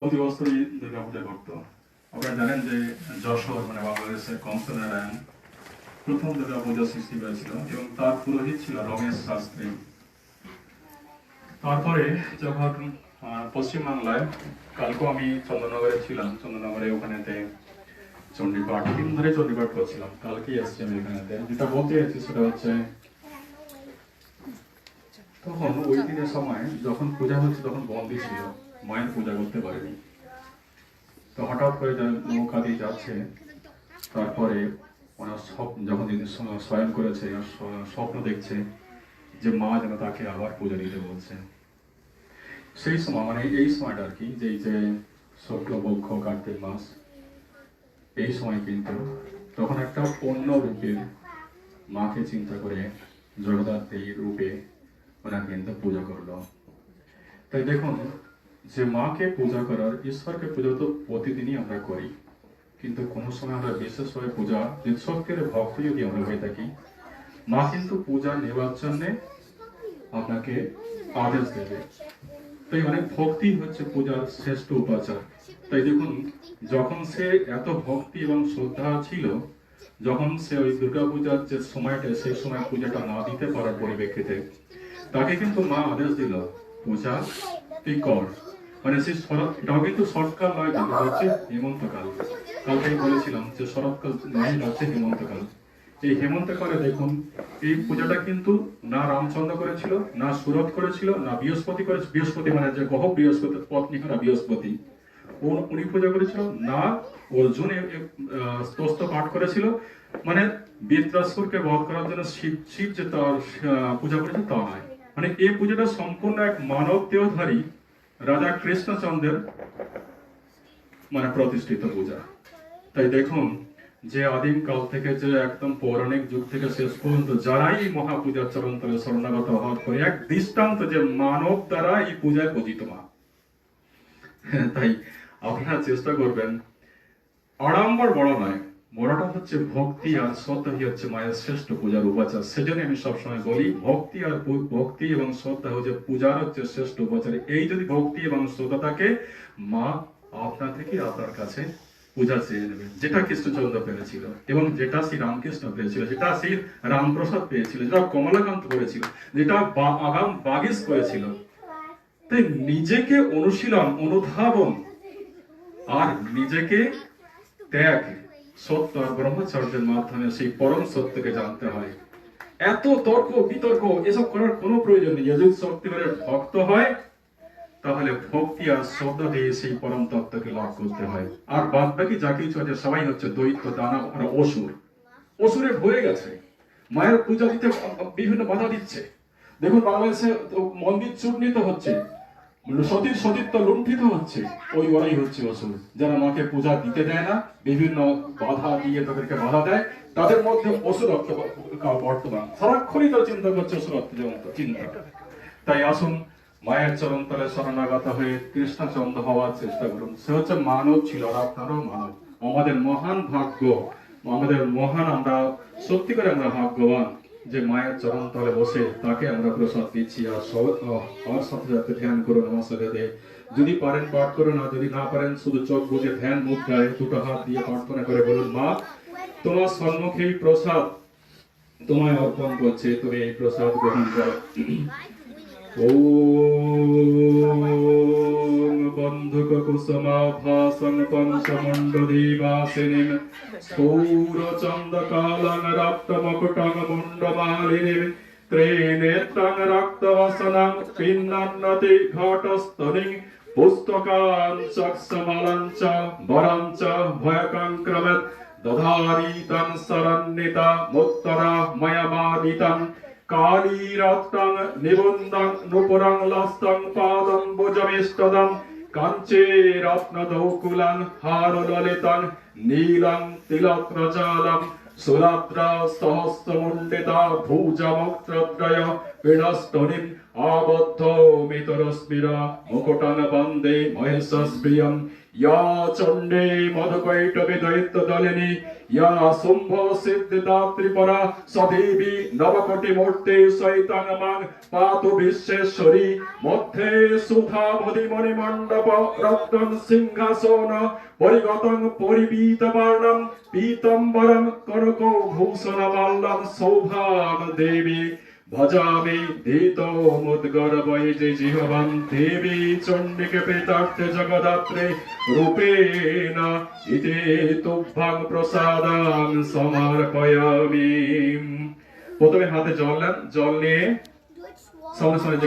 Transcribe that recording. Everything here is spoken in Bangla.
প্রতি বছরই দুর্গা পূজা করতো। আপনারা জানেন যে যশোর মানে বাংলাদেশের কংসনারায়ণ প্রথম দুর্গা পূজা সৃষ্টি করেছিল এবং তার পুরোহিত ছিল রমেশ শাস্ত্রী। তারপরে যখন পশ্চিমবাংলায়, কালকে আমি চন্দননগরে ছিলাম, চন্দননগরে ওখানেতে চণ্ডীপাঠ 3 দিন ধরে চণ্ডীপাঠ করছিলাম। কালকেই আসছি আমি এখানেতে। যেটা বলতে চাইছি সেটা হচ্ছে, তখন ওই দিনের সময় যখন পূজা হচ্ছে তখন বন্দি ছিল, মায়ের পূজা করতে পারেনি। তো হঠাৎ করে নৌকা দিয়ে যাচ্ছে, তারপরে ওনার যখন শয়ন করেছে স্বপ্ন দেখছে যে মা যেন তাকে আবার পূজা দিতে বলছে। সেই সময় মানে এই সময়টা আর কি, যে শুক্লপক্ষ কার্তিক মাস, এই সময় কিন্তু তখন একটা অন্য রূপের মাকে চিন্তা করে জগদ্ধাত্রী রূপে ওনার কিন্তু পূজা করলো। তাই দেখুন যে মাকে পূজা করার, ঈশ্বরকে পূজা তো প্রতিদিনই আমরা করি, কিন্তু কোনো সময় আমরা বিশেষভাবে পূজা, সত্যের ভক্ত যদি আমরা হয়ে থাকি, মা কিন্তু পূজা নেওয়ার জন্য আপনাকে আদেশ দেবে। তাই অনেক ভক্তি হচ্ছে পূজার শ্রেষ্ঠ উপাচার। তাই দেখুন যখন সে এত ভক্তি এবং শ্রদ্ধা ছিল, যখন সে ওই দুর্গা পূজার যে সময়টা, সেই সময় পূজাটা না দিতে পারার পরিপ্রেক্ষিতে তাকে কিন্তু মা আদেশ দিল পূজা তুই কর। মানে সেই এটাও কিন্তু শরৎকাল নয়, কিন্তু হচ্ছে হেমন্তকাল। কালকে বলেছিলাম যে শরৎকাল নয়, হচ্ছে হেমন্তকাল। এই হেমন্তকালে দেখুন এই পূজাটা কিন্তু না রামচন্দ্র করেছিল, না সুরত করেছিল, না বৃহস্পতি করেছিল। বৃহস্পতি মানে যে গ্রহ বৃহস্পতি, পত্নীহারা বৃহস্পতি, উনি পূজা করেছিল না। অর্জুন স্তোত্র পাঠ করেছিল, মানে বৃত্রাসুরকে বধ করার জন্য শিব যে তার পূজা করেছে তা নয়। মানে এই পূজাটা সম্পূর্ণ এক মানব দেহধারী রাজা কৃষ্ণচন্দ্রের মানে প্রতিষ্ঠিত পূজা। তাই দেখুন যে আদিম কাল থেকে, যে একদম পৌরাণিক যুগ থেকে শেষ পর্যন্ত যারাই মহাপূজার চরণতলে শরণাগত হওয়ার পরে এক দৃষ্টান্ত যে মানব দ্বারা এই পূজায় পূজিত মা। তাই আপনারা চেষ্টা করবেন, আড়ম্বর বড় নয়, বড়টা হচ্ছে ভক্তি আর শ্রদ্ধাই হচ্ছে মায়ের শ্রেষ্ঠ পূজার উপাচার। সেজন্য আমি সবসময় বলি ভক্তি এবং শ্রদ্ধা হচ্ছে পূজার হচ্ছে শ্রেষ্ঠ উপাচার। এই যদি ভক্তি এবং শ্রদ্ধা থাকে, মা আপনার থেকে আপনার কাছে পূজা চেয়ে নেবে। যেটা কৃষ্ণচন্দ্র পেয়েছিল এবং যেটা শ্রী রামকৃষ্ণ পেয়েছিল, যেটা শ্রী রামপ্রসাদ পেয়েছিল, যেটা কমলাকান্ত করেছিল, যেটা আগাম বাগিস করেছিল। তাই নিজেকে অনুশীলন, অনুধাবন আর নিজেকে ত্যাগ, সত্য আর ব্রহ্মচর্যের মাধ্যমে সেই পরম সত্যকে জানতে হয়। এত তর্ক বিতর্ক এসব করার কোনো প্রয়োজন নেই। যদি সত্যিকারের ভক্ত হয় তাহলে ভক্তি আর শ্রদ্ধা দিয়ে সেই পরম তত্ত্বকে লাভ করতে হয়। আর বাদ বাকি যা কিছু আছে সবাই হচ্ছে দৈত্য, দানব আর অসুর। অসুরে ভরে গেছে, মায়ের পূজা দিতে বিভিন্ন বাধা দিচ্ছে। দেখুন বাংলাদেশে মন্দির চূর্ণিত হচ্ছে, সতীত্ব লুণ্ঠিত হচ্ছে, ওরাই হচ্ছে অসুর, যারা মাকে পূজা দিতে দেয় না, বিভিন্ন বাধা দিয়ে তাদেরকে বাধা দেয়। তাদের মধ্যে অসুরত্ব বর্তমান, সারাক্ষণই তারা চিন্তা করছে অসুরত্ব চিন্তা। তাই আসুন মায়ের চরণ তলে শরণাগত হয়ে কৃষ্ণচন্দ্র হওয়ার চেষ্টা করুন। সে হচ্ছে মানব ছিল, আর আপনারও মানব। আমাদের মহান ভাগ্য, আমাদের মহান, আমরা সত্যি করে আমরা ভাগ্যবান যে মায়ের চরণ তলে বসে তাকে আমরা প্রসাদ দিচ্ছি। আর আমার সাথে সাথে ধ্যান করুন আমার সাথে। যদি পারেন পাঠ করুন, আর যদি না পারেন শুধু চোখ বুঝে ধ্যান মুদ্রায় দুটো হাত দিয়ে প্রার্থনা করে বলুন, মা তোমার সম্মুখে প্রসাদ তোমায় অর্পণ করছে, তুমি এই প্রসাদ গ্রহণ করো। ওম বন্ধুক কুসুমাভাসং পঞ্চমণ্ডলীবাসিনীম স্থূরচন্দ্রকালং রক্তমকুটং মুণ্ডমালিনীম ত্রিনেত্রং রক্তবসনং পিন্নান্নতি ঘটস্তনিং পুস্তকাং চক্ষুমালং চ বরং চ ভয়কং ক্রমৎ দধারিতং শরণ্যিতা মুত্তরা ময়মাদিতং কালীরত্নং নিবন্ধং নুপুরং লস্তং পাদং ভুজমিষ্টদং কাঞ্চে রত্নদৌকুলং হারললিতং নীলং তিলক্রজালং সুরাত্রা সহস্রমণ্ডিতা ভুজমুক্তদ্রয় বিনস্তনিম আবদ্ধ মিতরস্মিরা মুকুটান বন্দে মহেশস্প্রিয়ম ইয়া চণ্ডী মধুকৈটবে দৈত্য দলিনী ইয়া শুম্ভ সিদ্ধিদাত্রিপরা সদেবী নবকোটি মূর্তি শৈতানমাং পাতু বিশ্বেশ্বরী মধ্যে সুধা মদিমণি মণ্ডপ রত্ন সিংহাসন পরিগতং পরিবীত বর্ণম পীতম্বরম কনক ভূষণ মাল্যম শোভাম দেবী ভজামি ধীত মুদ্গর্ভৈ যে জিহ্বাং দেবী চণ্ডিকে প্রেতার্থে জগদাত্রে রূপেণ ইতি তুভ্যাং প্রসাদাং সমর্পয়ামি। প্রথমে হাতে জল নেন, জল নিয়ে সঙ্গে সঙ্গে